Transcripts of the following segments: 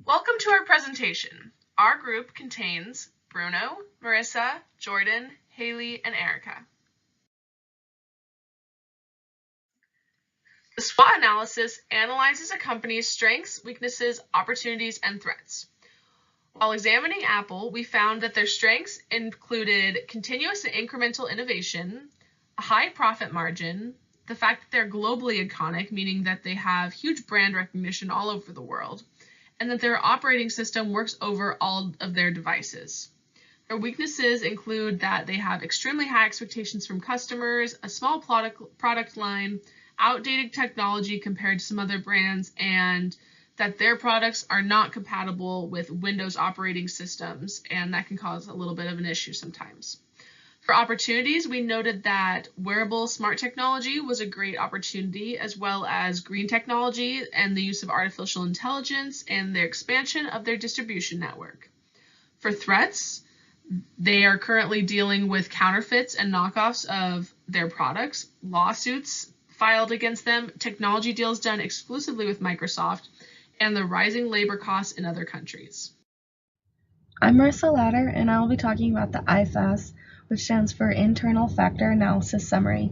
Welcome to our presentation. Our group contains Bruno, Marissa, Jordan, Haley, and Erica. The SWOT analysis analyzes a company's strengths, weaknesses, opportunities, and threats. While examining Apple, we found that their strengths included continuous and incremental innovation, a high profit margin, the fact that they're globally iconic, meaning that they have huge brand recognition all over the world, and that their operating system works over all of their devices. Their weaknesses include that they have extremely high expectations from customers, a small product line, outdated technology compared to some other brands, and that their products are not compatible with Windows operating systems, and that can cause a little bit of an issue sometimes. For opportunities, we noted that wearable smart technology was a great opportunity, as well as green technology and the use of artificial intelligence and the expansion of their distribution network. For threats, they are currently dealing with counterfeits and knockoffs of their products, lawsuits filed against them, technology deals done exclusively with Microsoft, and the rising labor costs in other countries. I'm Marissa Latter, and I will be talking about the IFAS, which stands for Internal Factor Analysis Summary.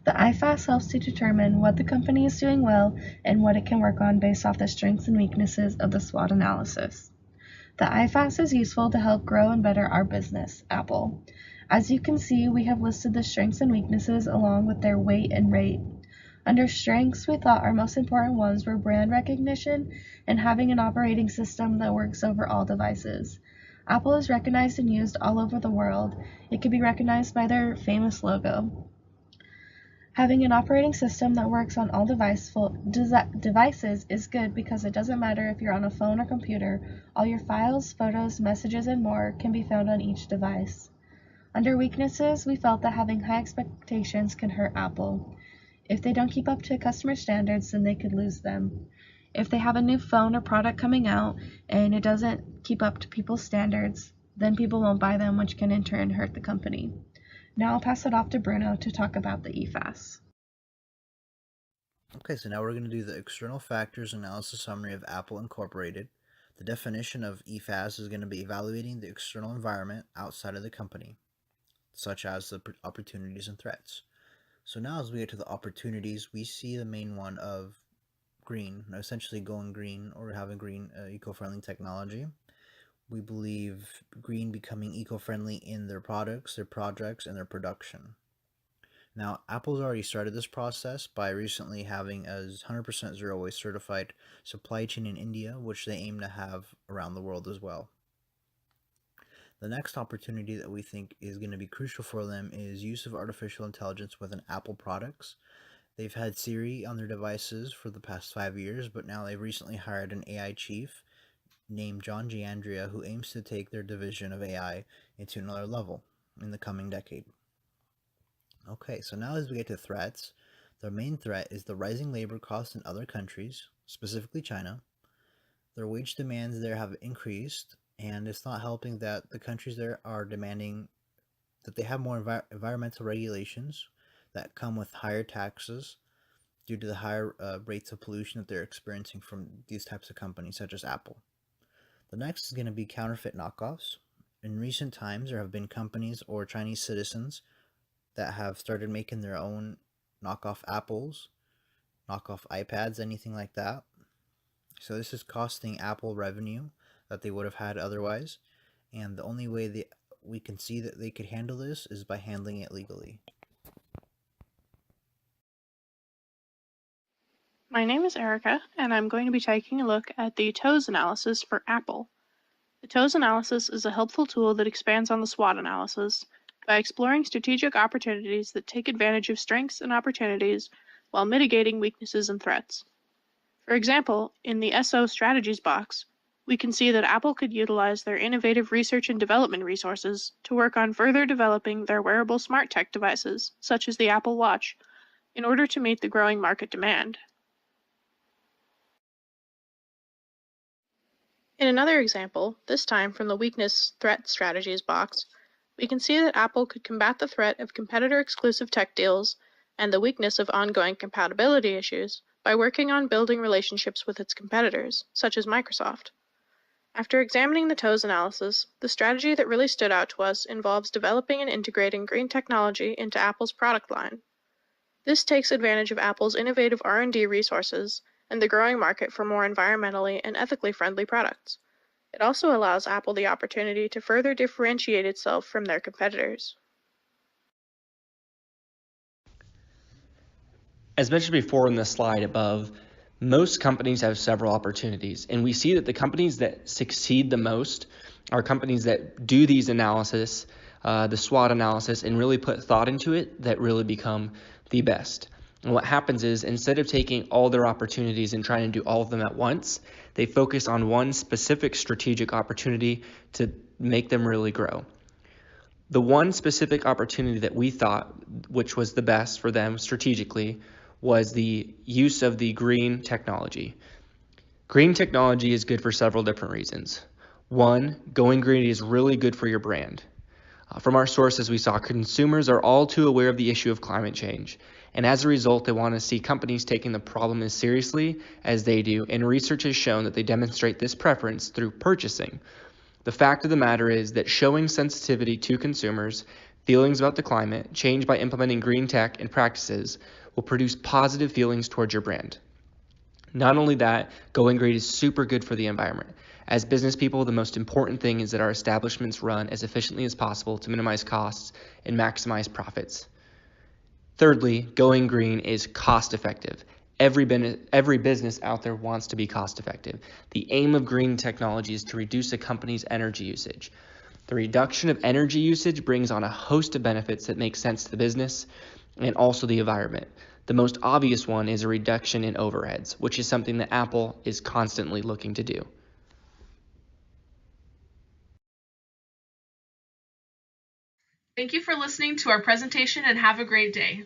The IFAS helps to determine what the company is doing well and what it can work on based off the strengths and weaknesses of the SWOT analysis. The IFAS is useful to help grow and better our business, Apple. As you can see, we have listed the strengths and weaknesses along with their weight and rate. Under strengths, we thought our most important ones were brand recognition and having an operating system that works over all devices. Apple is recognized and used all over the world. It can be recognized by their famous logo. Having an operating system that works on all devices is good because it doesn't matter if you're on a phone or computer, all your files, photos, messages, and more can be found on each device. Under weaknesses, we felt that having high expectations can hurt Apple. If they don't keep up to customer standards, then they could lose them. If they have a new phone or product coming out and it doesn't keep up to people's standards, then people won't buy them, which can in turn hurt the company. Now I'll pass it off to Bruno to talk about the IFAS. Okay, so now we're going to do the external factors analysis summary of Apple Incorporated. The definition of IFAS is going to be evaluating the external environment outside of the company, such as the opportunities and threats. So now as we get to the opportunities, we see the main one of green, essentially going green or having green eco-friendly technology. We believe green becoming eco-friendly in their products, their projects, and their production. Now, Apple's already started this process by recently having a 100% zero waste certified supply chain in India, which they aim to have around the world as well. The next opportunity that we think is going to be crucial for them is use of artificial intelligence within Apple products. They've had Siri on their devices for the past 5 years, but now they've recently hired an AI chief named John Giandria who aims to take their division of AI into another level in the coming decade. Okay, so now as we get to threats, their main threat is the rising labor costs in other countries, specifically China. Their wage demands there have increased, and it's not helping that the countries there are demanding that they have more environmental regulations that come with higher taxes due to the higher rates of pollution that they're experiencing from these types of companies, such as Apple. The next is going to be counterfeit knockoffs. In recent times, there have been companies or Chinese citizens that have started making their own knockoff Apples, knockoff iPads, anything like that. So this is costing Apple revenue that they would have had otherwise, and the only way that we can see that they could handle this is by handling it legally. My name is Erica, and I'm going to be taking a look at the TOES analysis for Apple. The TOES analysis is a helpful tool that expands on the SWOT analysis by exploring strategic opportunities that take advantage of strengths and opportunities while mitigating weaknesses and threats. For example, in the SO Strategies box, we can see that Apple could utilize their innovative research and development resources to work on further developing their wearable smart tech devices, such as the Apple Watch, in order to meet the growing market demand. In another example, this time from the Weakness Threat Strategies box, we can see that Apple could combat the threat of competitor-exclusive tech deals and the weakness of ongoing compatibility issues by working on building relationships with its competitors, such as Microsoft. After examining the TOES analysis, the strategy that really stood out to us involves developing and integrating green technology into Apple's product line. This takes advantage of Apple's innovative R&D resources and the growing market for more environmentally and ethically friendly products. It also allows Apple the opportunity to further differentiate itself from their competitors. As mentioned before in the slide above, most companies have several opportunities, and we see that the companies that succeed the most are companies that do these analysis, the SWOT analysis, and really put thought into it, that really become the best. And what happens is, instead of taking all their opportunities and trying to do all of them at once, they focus on one specific strategic opportunity to make them really grow. The one specific opportunity that we thought, which was the best for them strategically, was the use of the green technology. Green technology is good for several different reasons. One, going green is really good for your brand. From our sources, we saw consumers are all too aware of the issue of climate change, and as a result, they want to see companies taking the problem as seriously as they do, and research has shown that they demonstrate this preference through purchasing. The fact of the matter is that showing sensitivity to consumers' feelings about the climate change by implementing green tech and practices will produce positive feelings towards your brand. Not only that, going green is super good for the environment. As business people, the most important thing is that our establishments run as efficiently as possible to minimize costs and maximize profits. Thirdly, going green is cost effective. Every business out there wants to be cost effective. The aim of green technology is to reduce a company's energy usage. The reduction of energy usage brings on a host of benefits that make sense to the business and also the environment. The most obvious one is a reduction in overheads, which is something that Apple is constantly looking to do. Thank you for listening to our presentation and have a great day.